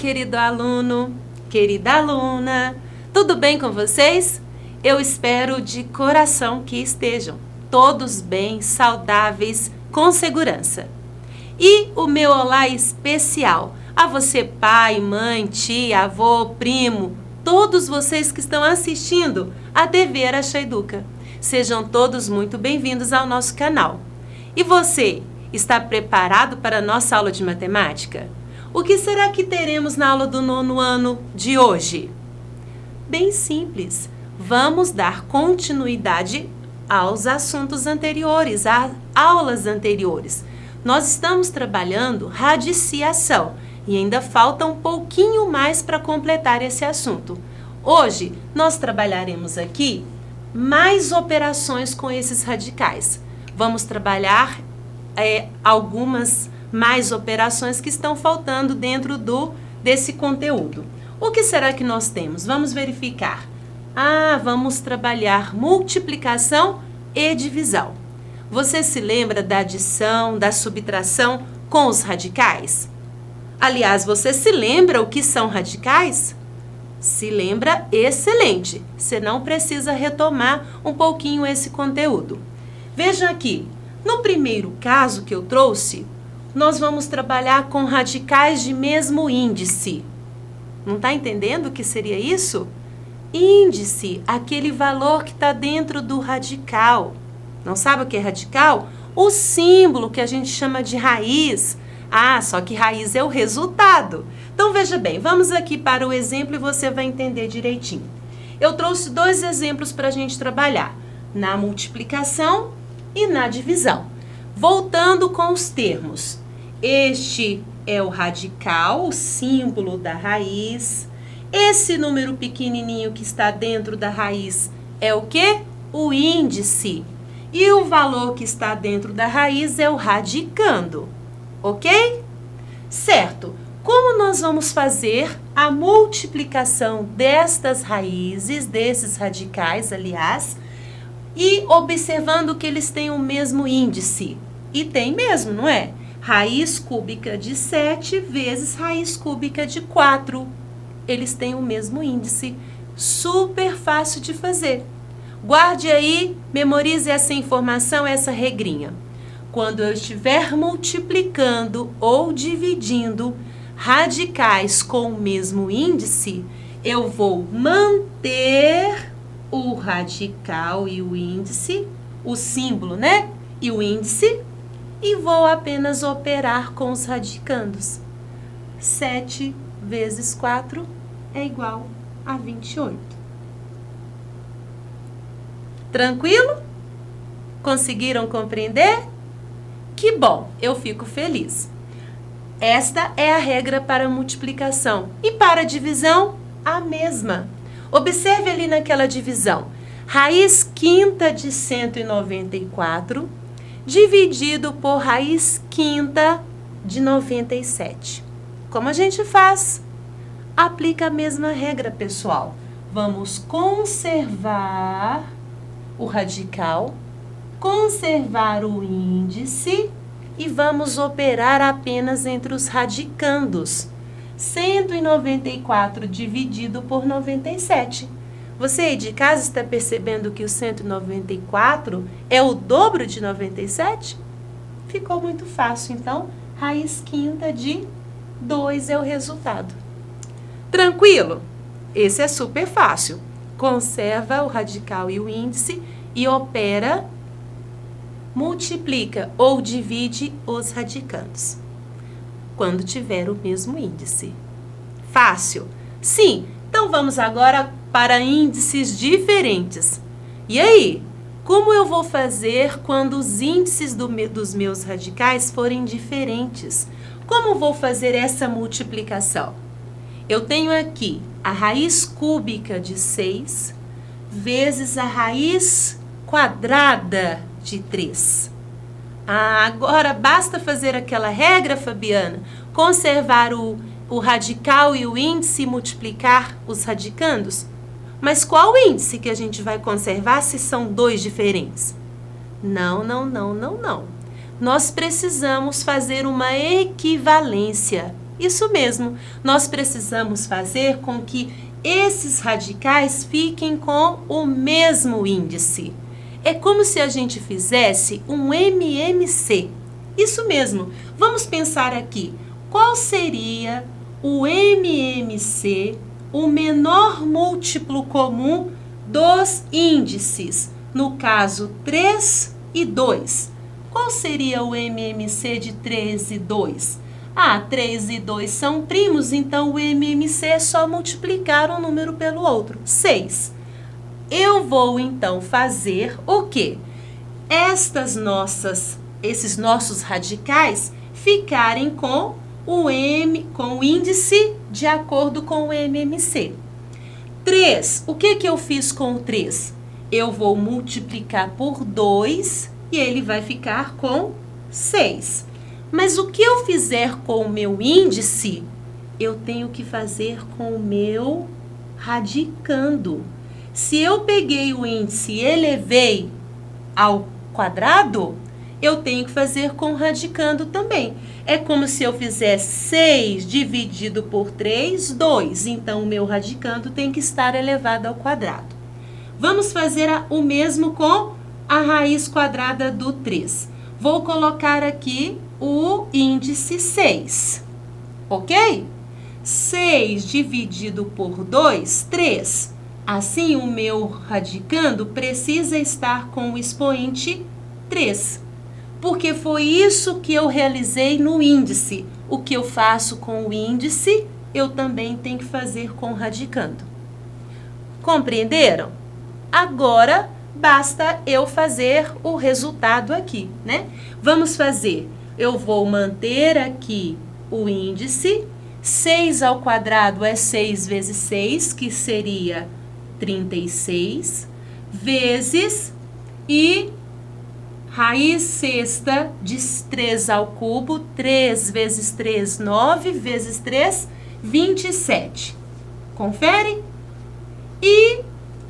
querido aluno, querida aluna, tudo bem com vocês? Eu espero de coração que estejam todos bem, saudáveis, com segurança. E o meu olá especial a você, pai, mãe, tia, avô, primo, todos vocês que estão assistindo a TV Araxá Educa. Sejam todos muito bem-vindos ao nosso canal. E você, está preparado para a nossa aula de matemática? O que será que teremos na aula do 9º ano de hoje? Bem simples, vamos dar continuidade aos assuntos anteriores, às aulas anteriores. Nós estamos trabalhando radiciação e ainda falta um pouquinho mais para completar esse assunto. Hoje, nós trabalharemos aqui mais operações com esses radicais. Vamos trabalhar algumas mais operações que estão faltando dentro desse conteúdo. O que será que nós temos? Vamos verificar. Vamos trabalhar multiplicação e divisão. Você se lembra da adição, da subtração com os radicais? Aliás, você se lembra o que são radicais? Se lembra? Excelente! Você não precisa retomar um pouquinho esse conteúdo. Veja aqui, no primeiro caso que eu trouxe, nós vamos trabalhar com radicais de mesmo índice. Não está entendendo o que seria isso? Índice, aquele valor que está dentro do radical. Não sabe o que é radical? O símbolo que a gente chama de raiz. Só que raiz é o resultado. Então, veja bem, vamos aqui para o exemplo e você vai entender direitinho. Eu trouxe 2 exemplos para a gente trabalhar, na multiplicação e na divisão. Voltando com os termos. Este é o radical, o símbolo da raiz. Esse número pequenininho que está dentro da raiz é o quê? O índice. E o valor que está dentro da raiz é o radicando. Ok? Certo. Como nós vamos fazer a multiplicação destas raízes, desses radicais, aliás, e observando que eles têm o mesmo índice? E tem mesmo, não é? Raiz cúbica de 7 vezes raiz cúbica de 4. Eles têm o mesmo índice. Super fácil de fazer. Guarde aí, memorize essa informação, essa regrinha. Quando eu estiver multiplicando ou dividindo radicais com o mesmo índice, eu vou manter o radical e o índice, o símbolo, né? E o índice, e vou apenas operar com os radicandos. 7 vezes 4 é igual a 28. Tranquilo? Conseguiram compreender? Que bom, eu fico feliz. Esta é a regra para multiplicação. E para divisão, a mesma. Observe ali naquela divisão. Raiz quinta de 194 dividido por raiz quinta de 97. Como a gente faz? Aplica a mesma regra, pessoal. Vamos conservar o radical, conservar o índice e vamos operar apenas entre os radicandos. 194 dividido por 97. Você aí de casa está percebendo que o 194 é o dobro de 97? Ficou muito fácil, então, raiz quinta de 2 é o resultado. Tranquilo? Esse é super fácil. Conserva o radical e o índice e opera, multiplica ou divide os radicandos quando tiver o mesmo índice. Fácil? Sim. Então, vamos agora para índices diferentes. E aí, como eu vou fazer quando os índices dos meus radicais forem diferentes? Como vou fazer essa multiplicação? Eu tenho aqui a raiz cúbica de 6 vezes a raiz quadrada de 3. Agora basta fazer aquela regra, Fabiana, conservar o radical e o índice e multiplicar os radicandos? Mas qual índice que a gente vai conservar se são 2 diferentes? Não. Nós precisamos fazer uma equivalência. Isso mesmo, nós precisamos fazer com que esses radicais fiquem com o mesmo índice. É como se a gente fizesse um MMC. Isso mesmo, vamos pensar aqui. Qual seria o MMC, o menor múltiplo comum dos índices? No caso, 3 e 2. Qual seria o MMC de 3 e 2? 3 e 2 são primos, então o MMC é só multiplicar um número pelo outro, 6. Eu vou, então, fazer o quê? Esses nossos radicais ficarem com o índice de acordo com o MMC. 3, o que eu fiz com o 3? Eu vou multiplicar por 2 e ele vai ficar com 6. Mas o que eu fizer com o meu índice, eu tenho que fazer com o meu radicando. Se eu peguei o índice e elevei ao quadrado, eu tenho que fazer com o radicando também. É como se eu fizesse 6 dividido por 3, 2. Então, o meu radicando tem que estar elevado ao quadrado. Vamos fazer o mesmo com a raiz quadrada do 3. Vou colocar aqui o índice 6, ok? 6 dividido por 2, 3. Assim, o meu radicando precisa estar com o expoente 3, porque foi isso que eu realizei no índice. O que eu faço com o índice, eu também tenho que fazer com o radicando. Compreenderam? Agora, basta eu fazer o resultado aqui, né? Vamos fazer. Eu vou manter aqui o índice. 6 ao quadrado é 6 vezes 6, que seria 36, vezes, e raiz sexta de 3 ao cubo, 3 vezes 3, 9, vezes 3, 27. Confere? E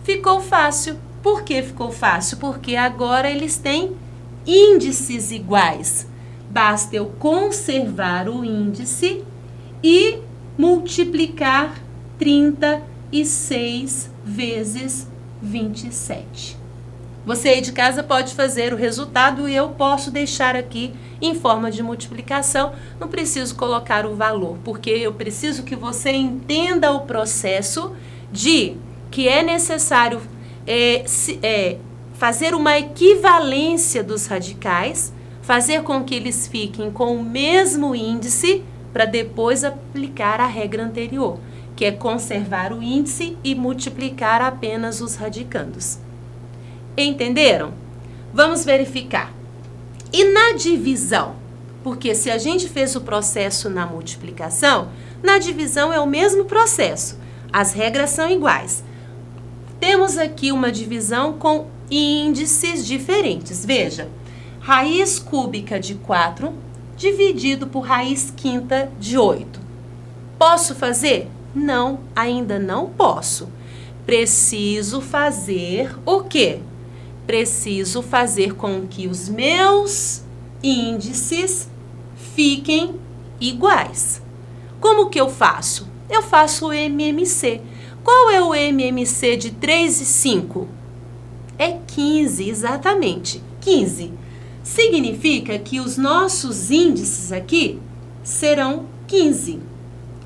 ficou fácil. Por que ficou fácil? Porque agora eles têm índices iguais. Basta eu conservar o índice e multiplicar 36 vezes 27. Você aí de casa pode fazer o resultado e eu posso deixar aqui em forma de multiplicação. Não preciso colocar o valor, porque eu preciso que você entenda o processo de que é necessário fazer uma equivalência dos radicais, fazer com que eles fiquem com o mesmo índice para depois aplicar a regra anterior, que é conservar o índice e multiplicar apenas os radicandos. Entenderam? Vamos verificar. E na divisão? Porque se a gente fez o processo na multiplicação, na divisão é o mesmo processo. As regras são iguais. Temos aqui uma divisão com índices diferentes. Veja, raiz cúbica de 4 dividido por raiz quinta de 8. Posso fazer? Não, ainda não posso. Preciso fazer o quê? Preciso fazer com que os meus índices fiquem iguais. Como que eu faço? Eu faço o MMC. Qual é o MMC de 3 e 5? É 15, exatamente, 15. Significa que os nossos índices aqui serão 15.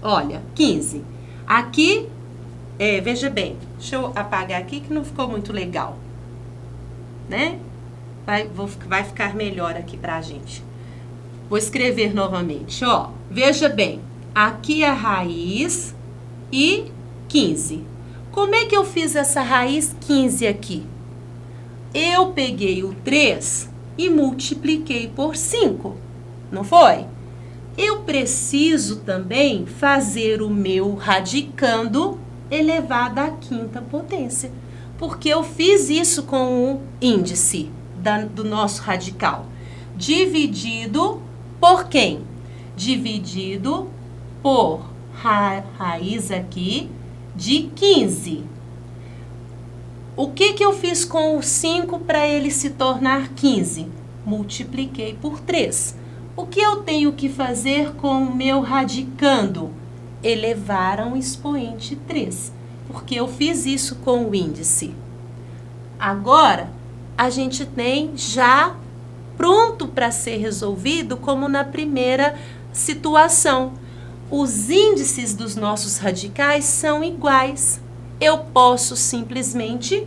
Olha, 15. Aqui, veja bem, deixa eu apagar aqui que não ficou muito legal, né? Vai ficar melhor aqui pra gente. Vou escrever novamente, ó. Veja bem, aqui é a raiz e 15. Como é que eu fiz essa raiz 15 aqui? Eu peguei o 3 e multipliquei por 5, não foi? Eu preciso também fazer o meu radicando elevado à quinta potência, porque eu fiz isso com o índice do nosso radical. Dividido por quem? Dividido por raiz aqui de 15. O que eu fiz com o 5 para ele se tornar 15? Multipliquei por 3. O que eu tenho que fazer com o meu radicando? Elevar a um expoente 3, porque eu fiz isso com o índice. Agora, a gente tem já pronto para ser resolvido, como na primeira situação. Os índices dos nossos radicais são iguais. Eu posso simplesmente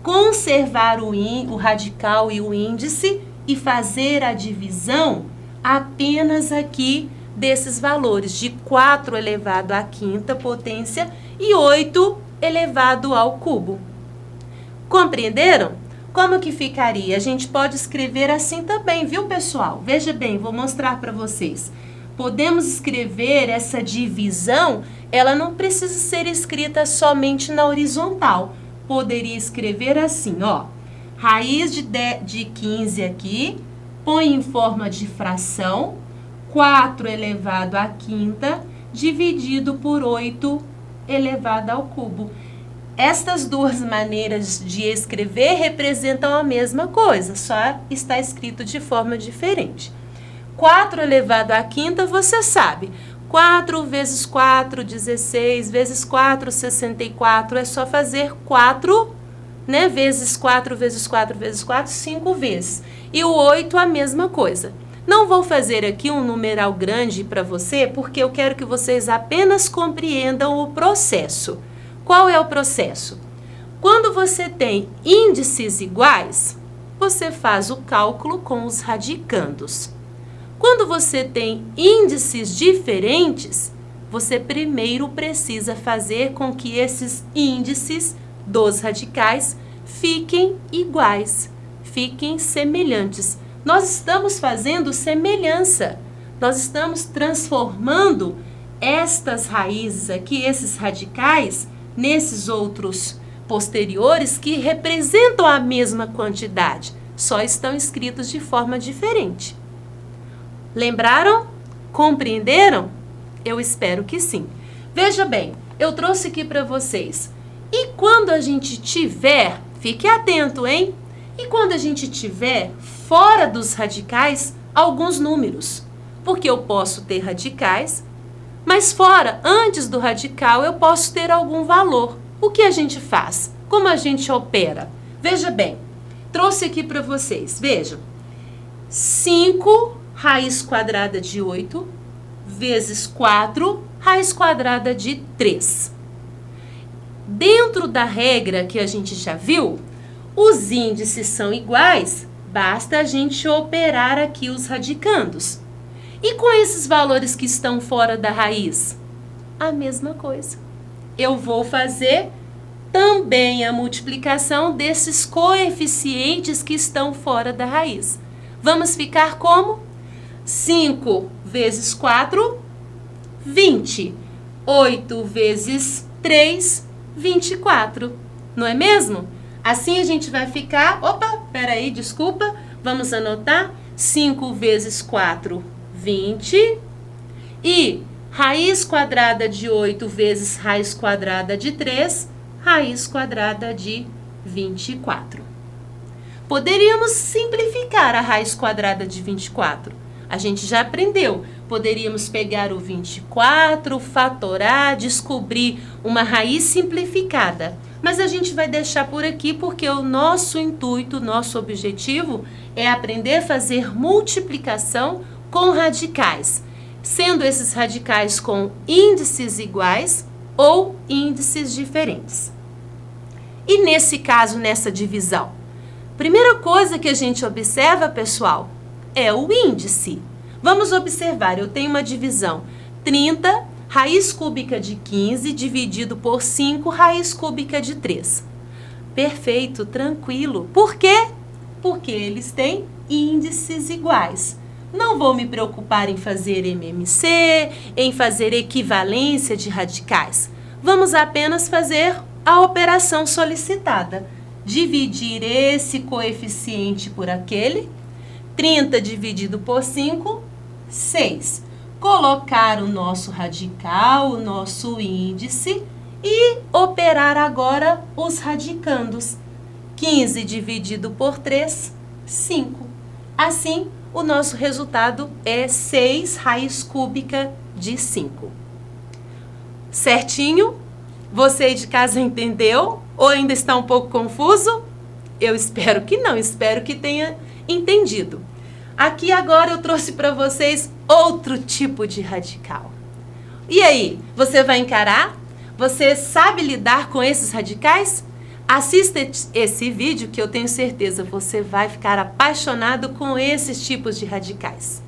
conservar o radical e o índice e fazer a divisão apenas aqui desses valores de 4 elevado à quinta potência e 8 elevado ao cubo. Compreenderam? Como que ficaria? A gente pode escrever assim também, viu, pessoal? Veja bem, vou mostrar para vocês. Podemos escrever essa divisão, ela não precisa ser escrita somente na horizontal. Poderia escrever assim, ó. Raiz de 15 aqui, põe em forma de fração, 4 elevado à quinta, dividido por 8 elevado ao cubo. Estas duas maneiras de escrever representam a mesma coisa, só está escrito de forma diferente. 4 elevado à quinta, você sabe, 4 vezes 4, 16, vezes 4, 64, é só fazer 4, né, vezes 4, vezes 4, vezes 4, 5 vezes. E o 8, a mesma coisa. Não vou fazer aqui um numeral grande para você, porque eu quero que vocês apenas compreendam o processo. Qual é o processo? Quando você tem índices iguais, você faz o cálculo com os radicandos. Quando você tem índices diferentes, você primeiro precisa fazer com que esses índices dos radicais fiquem iguais, fiquem semelhantes. Nós estamos fazendo semelhança, nós estamos transformando estas raízes aqui, esses radicais, nesses outros posteriores que representam a mesma quantidade, só estão escritos de forma diferente. Lembraram? Compreenderam? Eu espero que sim. Veja bem, eu trouxe aqui para vocês. E quando a gente tiver, fique atento, hein? E quando a gente tiver fora dos radicais, alguns números. Porque eu posso ter radicais, mas fora, antes do radical, eu posso ter algum valor. O que a gente faz? Como a gente opera? Veja bem, trouxe aqui para vocês. Vejam, 5 raiz quadrada de 8 vezes 4 raiz quadrada de 3. Dentro da regra que a gente já viu, os índices são iguais, basta a gente operar aqui os radicandos. E com esses valores que estão fora da raiz? A mesma coisa. Eu vou fazer também a multiplicação desses coeficientes que estão fora da raiz. Vamos ficar como? 5 vezes 4, 20. 8 vezes 3, 24. Não é mesmo? Assim a gente vai ficar... Opa, peraí, desculpa. Vamos anotar. 5 vezes 4, 20. E raiz quadrada de 8 vezes raiz quadrada de 3, raiz quadrada de 24. Poderíamos simplificar a raiz quadrada de 24. A gente já aprendeu. Poderíamos pegar o 24, fatorar, descobrir uma raiz simplificada. Mas a gente vai deixar por aqui porque o nosso intuito, nosso objetivo é aprender a fazer multiplicação com radicais, sendo esses radicais com índices iguais ou índices diferentes. E nesse caso, nessa divisão, primeira coisa que a gente observa, pessoal, é o índice. Vamos observar, eu tenho uma divisão 30, raiz cúbica de 15, dividido por 5, raiz cúbica de 3. Perfeito, tranquilo. Por quê? Porque eles têm índices iguais. Não vou me preocupar em fazer MMC, em fazer equivalência de radicais. Vamos apenas fazer a operação solicitada. Dividir esse coeficiente por aquele. 30 dividido por 5, 6. Colocar o nosso radical, o nosso índice e operar agora os radicandos. 15 dividido por 3, 5. Assim, o nosso resultado é 6 raiz cúbica de 5. Certinho? Você aí de casa entendeu? Ou ainda está um pouco confuso? Eu espero que não, espero que tenha entendido. Aqui agora eu trouxe para vocês outro tipo de radical. E aí, você vai encarar? Você sabe lidar com esses radicais? Assista esse vídeo que eu tenho certeza você vai ficar apaixonado com esses tipos de radicais.